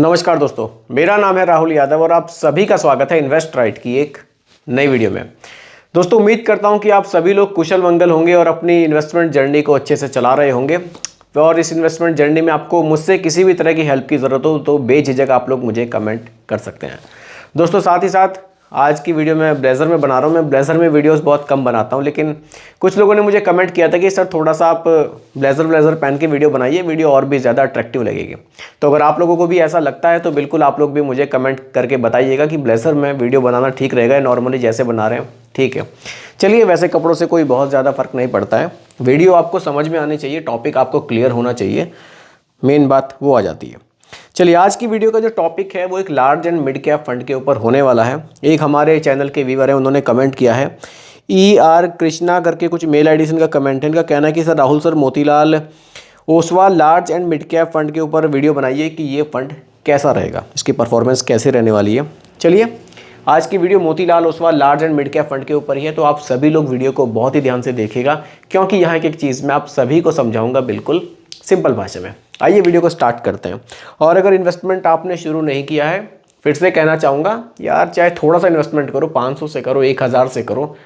नमस्कार दोस्तों, मेरा नाम है राहुल यादव और आप सभी का स्वागत है इन्वेस्ट राइट की एक नई वीडियो में। दोस्तों, उम्मीद करता हूं कि आप सभी लोग कुशल मंगल होंगे और अपनी इन्वेस्टमेंट जर्नी को अच्छे से चला रहे होंगे। और इस इन्वेस्टमेंट जर्नी में आपको मुझसे किसी भी तरह की हेल्प की ज़रूरत हो तो बेझिझक आप लोग मुझे कमेंट कर सकते हैं। दोस्तों, साथ ही साथ आज की वीडियो मैं ब्लेज़र में बना रहा हूँ। मैं ब्लेज़र में वीडियोस बहुत कम बनाता हूँ, लेकिन कुछ लोगों ने मुझे कमेंट किया था कि सर थोड़ा सा आप ब्लेज़र पहन के वीडियो बनाइए, वीडियो और भी ज़्यादा अट्रैक्टिव लगेगी। तो अगर आप लोगों को भी ऐसा लगता है तो बिल्कुल आप लोग भी मुझे कमेंट करके बताइएगा कि ब्लेज़र में वीडियो बनाना ठीक रहेगा या नॉर्मली जैसे बना रहे हैं ठीक है। चलिए, वैसे कपड़ों से कोई बहुत ज़्यादा फ़र्क नहीं पड़ता है, वीडियो आपको समझ में आनी चाहिए, टॉपिक आपको क्लियर होना चाहिए, मेन बात वो आ जाती है। चलिए, आज की वीडियो का जो टॉपिक है वो एक large and mid cap fund के ऊपर होने वाला है। एक हमारे चैनल के व्यूअर हैं, उन्होंने कमेंट किया है, ER कृष्णा करके कुछ मेल आईडी से इनका कमेंट है। इनका कहना है कि sir Rahul sir, Motilal Oswal large and mid cap fund के ऊपर वीडियो बनाइए कि ये फंड कैसा रहेगा, इसकी परफॉर्मेंस कैसे रहने वाली है। चलिए, आज की video Motilal Oswal large and mid cap fund के ऊपर ही है, तो आप सभी लोग वीडियो को बहुत ही ध्यान से देखिएगा, क्योंकि यहाँ की एक चीज़ मैं आप सभी को समझाऊंगा बिल्कुल सिंपल भाषा में। आइए वीडियो को स्टार्ट करते हैं। और अगर इन्वेस्टमेंट आपने शुरू नहीं किया है, फिर से कहना चाहूँगा यार, चाहे थोड़ा सा इन्वेस्टमेंट करो, 500 से करो, 1000 से करो,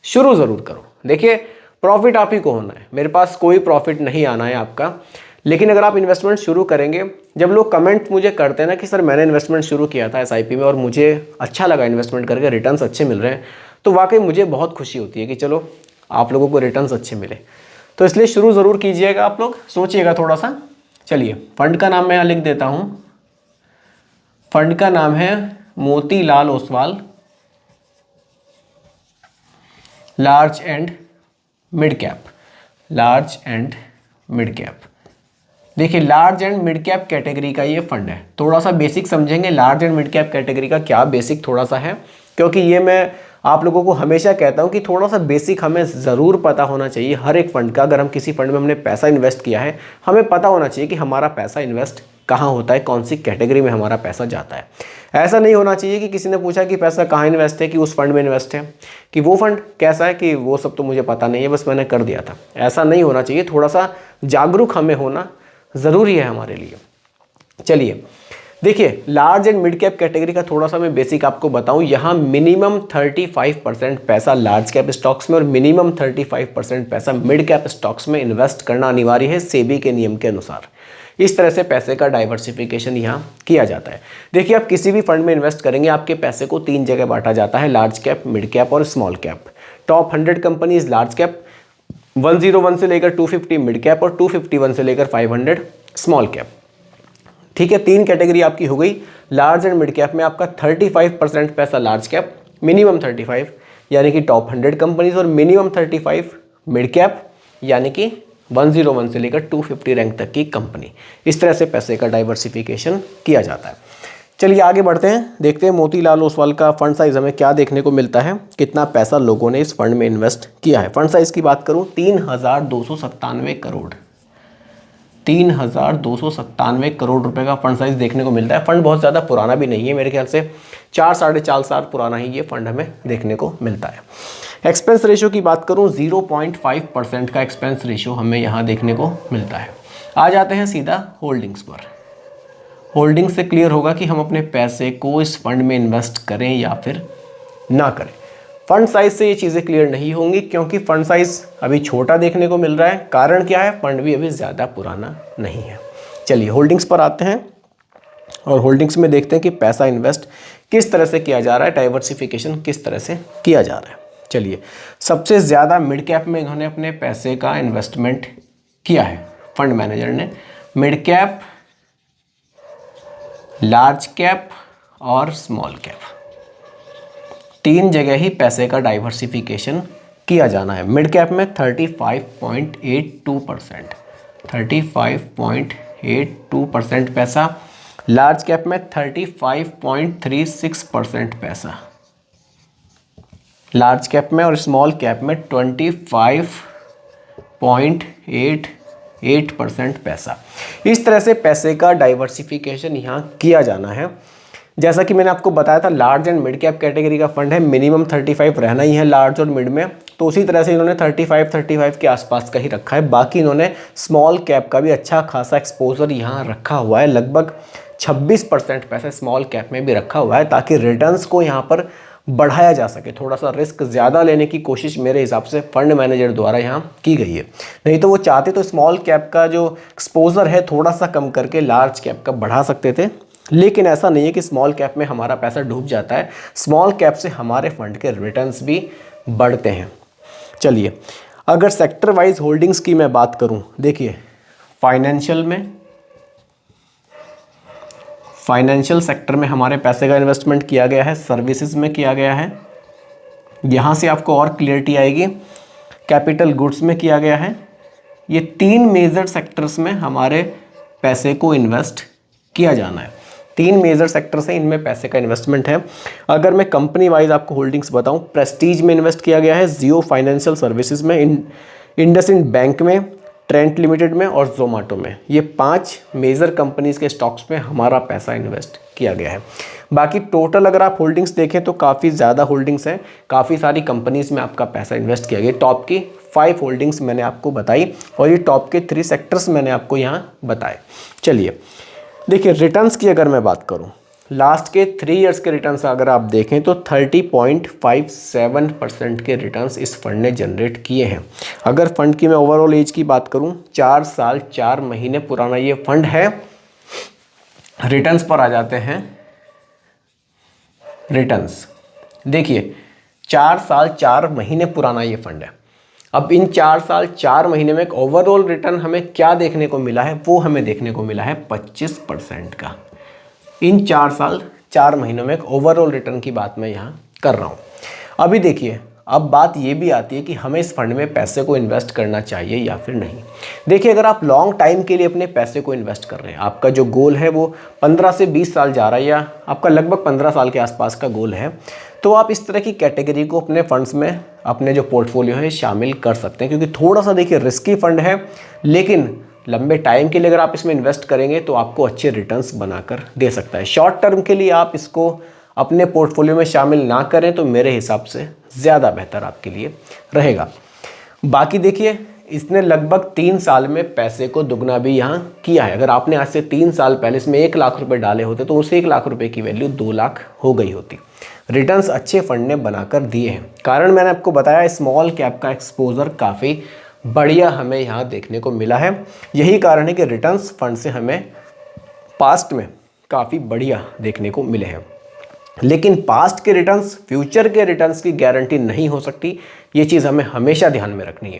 शुरू ज़रूर करो। देखिए, प्रॉफिट आप ही को होना है, मेरे पास कोई प्रॉफिट नहीं आना है आपका। लेकिन अगर आप इन्वेस्टमेंट शुरू करेंगे, जब लोग कमेंट मुझे करते हैं ना कि सर मैंने इन्वेस्टमेंट शुरू किया था SIP में और मुझे अच्छा लगा इन्वेस्टमेंट करके, रिटर्न्स अच्छे मिल रहे हैं, तो वाकई मुझे बहुत खुशी होती है कि चलो आप लोगों को रिटर्न्स अच्छे मिले। तो इसलिए शुरू ज़रूर कीजिएगा, आप लोग सोचिएगा थोड़ा सा। चलिए, फंड का नाम मैं यहाँ लिख देता हूँ। फंड का नाम है Motilal Oswal large and mid cap. Large and mid cap. देखिए, large and mid cap category का ये फंड है। थोड़ा सा बेसिक समझेंगे large and mid cap category का, क्या बेसिक थोड़ा सा है, क्योंकि ये मैं आप लोगों को हमेशा कहता हूँ कि थोड़ा सा बेसिक हमें ज़रूर पता होना चाहिए हर एक फंड का। अगर हम किसी फंड में हमने पैसा इन्वेस्ट किया है, हमें पता होना चाहिए कि हमारा पैसा इन्वेस्ट कहाँ होता है, कौन सी कैटेगरी में हमारा पैसा जाता है। ऐसा नहीं होना चाहिए कि किसी ने पूछा कि पैसा कहाँ इन्वेस्ट है, कि उस फंड में इन्वेस्ट है, कि वो फंड कैसा है, कि वो सब तो मुझे पता नहीं है, बस मैंने कर दिया था। ऐसा नहीं होना चाहिए। थोड़ा सा जागरूक हमें होना ज़रूरी है हमारे लिए। चलिए, देखिए, large and mid cap category का थोड़ा सा मैं बेसिक आपको बताऊं। यहाँ मिनिमम 35% पैसा लार्ज कैप स्टॉक्स में और मिनिमम 35% पैसा मिड कैप स्टॉक्स में इन्वेस्ट करना अनिवार्य है सेबी के नियम के अनुसार। इस तरह से पैसे का डाइवर्सिफिकेशन यहाँ किया जाता है। देखिए, आप किसी भी फंड में इन्वेस्ट करेंगे, आपके पैसे को 3 जगह बांटा जाता है, लार्ज कैप, मिड कैप और small cap. Top 100 companies large cap, 101 से लेकर 250 मिड कैप और 251 से लेकर 500 स्मॉल कैप। ठीक है, 3 कैटेगरी आपकी हो गई। लार्ज एंड मिड कैप में आपका 35% पैसा लार्ज कैप, मिनिमम 35 यानी कि टॉप 100 कंपनीज, और मिनिमम 35 मिड कैप यानी कि 101 से लेकर 250 रैंक तक की कंपनी। इस तरह से पैसे का डाइवर्सिफिकेशन किया जाता है। चलिए आगे बढ़ते हैं, देखते हैं मोतीलाल ओसवाल का फंड साइज हमें क्या देखने को मिलता है, कितना पैसा लोगों ने इस फंड में इन्वेस्ट किया है। फंड साइज की बात करूं, 3297 करोड़, 3297 करोड़ रुपए का फंड साइज देखने को मिलता है। फंड बहुत ज़्यादा पुराना भी नहीं है, मेरे ख्याल से 4 साढ़े 4 साल पुराना ही ये फंड हमें देखने को मिलता है। एक्सपेंस रेशियो की बात करूं, 0.5% का एक्सपेंस रेशियो हमें यहाँ देखने को मिलता है। आ जाते हैं सीधा होल्डिंग्स पर। होल्डिंग से क्लियर होगा कि हम अपने पैसे को इस फंड में इन्वेस्ट करें या फिर ना करें। फंड साइज से ये चीज़ें क्लियर नहीं होंगी, क्योंकि फंड साइज अभी छोटा देखने को मिल रहा है। कारण क्या है, फंड भी अभी ज़्यादा पुराना नहीं है। चलिए होल्डिंग्स पर आते हैं और होल्डिंग्स में देखते हैं कि पैसा इन्वेस्ट किस तरह से किया जा रहा है, डाइवर्सिफिकेशन किस तरह से किया जा रहा है। चलिए, सबसे ज़्यादा मिड कैप में इन्होंने अपने पैसे का इन्वेस्टमेंट किया है फंड मैनेजर ने। मिड कैप, लार्ज कैप और स्मॉल कैप, 3 जगह ही पैसे का डाइवर्सिफिकेशन किया जाना है। मिड कैप में 35.82%, 35.82% पैसा। लार्ज कैप में 35.36% पैसा लार्ज कैप में, और स्मॉल कैप में 25.88% पैसा। इस तरह से पैसे का डाइवर्सिफिकेशन यहाँ किया जाना है। जैसा कि मैंने आपको बताया था, large and mid cap category का फंड है, मिनिमम 35 रहना ही है लार्ज और मिड में, तो उसी तरह से इन्होंने 35 के आसपास का ही रखा है। बाकी इन्होंने स्मॉल कैप का भी अच्छा खासा एक्सपोजर यहाँ रखा हुआ है, लगभग 26% पैसे स्मॉल कैप में भी रखा हुआ है, ताकि रिटर्न्स को यहाँ पर बढ़ाया जा सके। थोड़ा सा रिस्क ज़्यादा लेने की कोशिश मेरे हिसाब से फंड मैनेजर द्वारा यहाँ की गई है। नहीं तो वो चाहते तो स्मॉल कैप का जो एक्सपोजर है थोड़ा सा कम करके लार्ज कैप का बढ़ा सकते थे, लेकिन ऐसा नहीं है कि स्मॉल कैप में हमारा पैसा डूब जाता है। स्मॉल कैप से हमारे फंड के रिटर्न्स भी बढ़ते हैं। चलिए, अगर सेक्टर वाइज होल्डिंग्स की मैं बात करूं, देखिए फाइनेंशियल सेक्टर में हमारे पैसे का इन्वेस्टमेंट किया गया है, सर्विसेज में किया गया है, यहाँ से आपको और क्लियरिटी आएगी। कैपिटल गुड्स में किया गया है। ये 3 मेजर सेक्टर्स में हमारे पैसे को इन्वेस्ट किया जाना है। 3 मेजर सेक्टर से इनमें पैसे का इन्वेस्टमेंट है। अगर मैं कंपनी वाइज आपको होल्डिंग्स बताऊं, प्रेस्टीज में इन्वेस्ट किया गया है, जियो फाइनेंशियल सर्विसेज में, इंडसइंड बैंक में, ट्रेंट लिमिटेड में और जोमेटो में। ये 5 मेजर कंपनीज के स्टॉक्स में हमारा पैसा इन्वेस्ट किया गया है। बाकी टोटल अगर आप होल्डिंग्स देखें तो काफ़ी ज़्यादा होल्डिंग्स हैं, काफ़ी सारी कंपनीज में आपका पैसा इन्वेस्ट किया गया। टॉप की 5 होल्डिंग्स मैंने आपको बताई और ये टॉप के 3 सेक्टर्स मैंने आपको यहाँ बताए। चलिए देखिए, रिटर्न्स की अगर मैं बात करूँ, लास्ट के 3 इयर्स के रिटर्न्स अगर आप देखें तो 30.57% के रिटर्न्स इस फंड ने जनरेट किए हैं। अगर फंड की मैं ओवरऑल एज की बात करूं, 4 साल 4 महीने पुराना ये फंड है। रिटर्न्स पर आ जाते हैं। रिटर्न्स देखिए, 4 साल 4 महीने पुराना ये फंड है। अब इन 4 साल 4 महीने में एक ओवरऑल रिटर्न हमें क्या देखने को मिला है, वो हमें देखने को मिला है 25% का। इन 4 साल 4 महीनों में एक ओवरऑल रिटर्न की बात मैं यहाँ कर रहा हूँ। अभी देखिए, अब बात ये भी आती है कि हमें इस फंड में पैसे को इन्वेस्ट करना चाहिए या फिर नहीं। देखिए, अगर आप लॉन्ग टाइम के लिए अपने पैसे को इन्वेस्ट कर रहे हैं, आपका जो गोल है वो 15 से 20 साल जा रहा है, या आपका लगभग 15 साल के आसपास का गोल है, तो आप इस तरह की कैटेगरी को अपने फंड्स में, अपने जो पोर्टफोलियो है, शामिल कर सकते हैं। क्योंकि थोड़ा सा देखिए रिस्की फंड है, लेकिन लंबे टाइम के लिए अगर आप इसमें इन्वेस्ट करेंगे तो आपको अच्छे रिटर्न्स बनाकर दे सकता है। शॉर्ट टर्म के लिए आप इसको अपने पोर्टफोलियो में शामिल ना करें तो मेरे हिसाब से ज़्यादा बेहतर आपके लिए रहेगा। बाकी देखिए, इसने लगभग 3 साल में पैसे को दुगना भी यहाँ किया है। अगर आपने आज से 3 साल पहले इसमें 1 लाख रुपए डाले होते तो उस 1 लाख रुपए की वैल्यू 2 लाख हो गई होती। रिटर्न्स अच्छे फंड ने बनाकर दिए हैं। कारण मैंने आपको बताया, स्मॉल कैप का एक्सपोजर काफ़ी बढ़िया हमें यहाँ देखने को मिला है। यही कारण है कि रिटर्न्स फंड से हमें पास्ट में काफ़ी बढ़िया देखने को मिले हैं। लेकिन पास्ट के रिटर्न्स फ्यूचर के रिटर्न्स की गारंटी नहीं हो सकती। ये चीज़ हमें हमेशा ध्यान में रखनी है,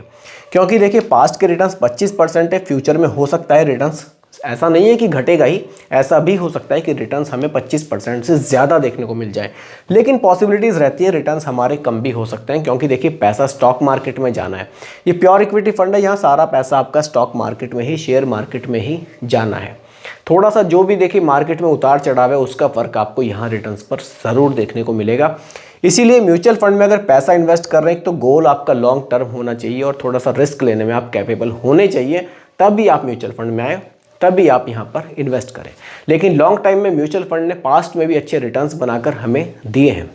क्योंकि देखिए पास्ट के रिटर्न्स 25% है, फ्यूचर में हो सकता है रिटर्न्स, ऐसा नहीं है कि घटेगा ही, ऐसा भी हो सकता है कि रिटर्न्स हमें 25% से ज़्यादा देखने को मिल जाए। लेकिन पॉसिबिलिटीज़ रहती है रिटर्न्स हमारे कम भी हो सकते हैं, क्योंकि देखिए पैसा स्टॉक मार्केट में जाना है। ये प्योर इक्विटी फंड है, यहाँ सारा पैसा आपका स्टॉक मार्केट में ही, शेयर मार्केट में ही जाना है। थोड़ा सा जो भी देखिए मार्केट में उतार चढ़ाव है, उसका फ़र्क आपको यहाँ रिटर्न्स पर ज़रूर देखने को मिलेगा। इसीलिए म्यूचुअल फंड में अगर पैसा इन्वेस्ट कर रहे हैं तो गोल आपका लॉन्ग टर्म होना चाहिए और थोड़ा सा रिस्क लेने में आप कैपेबल होने चाहिए, तभी आप म्यूचुअल फंड में आए, तभी आप यहाँ पर इन्वेस्ट करें। लेकिन लॉन्ग टाइम में म्यूचुअल फंड ने पास्ट में भी अच्छे रिटर्न्स बनाकर हमें दिए हैं।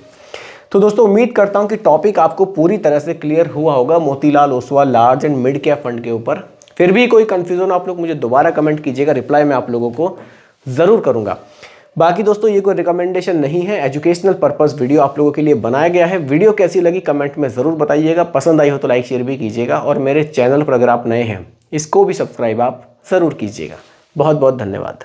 तो दोस्तों, उम्मीद करता हूँ कि टॉपिक आपको पूरी तरह से क्लियर हुआ होगा Motilal Oswal large and mid cap fund के ऊपर। फिर भी कोई कन्फ्यूजन आप लोग मुझे दोबारा कमेंट कीजिएगा, रिप्लाई मैं आप लोगों को ज़रूर करूँगा। बाकी दोस्तों, ये कोई रिकमेंडेशन नहीं है, एजुकेशनल पर्पस वीडियो आप लोगों के लिए बनाया गया है। वीडियो कैसी लगी कमेंट में ज़रूर बताइएगा, पसंद आई हो तो लाइक शेयर भी कीजिएगा, और मेरे चैनल पर अगर आप नए हैं इसको भी सब्सक्राइब आप ज़रूर कीजिएगा। बहुत बहुत धन्यवाद।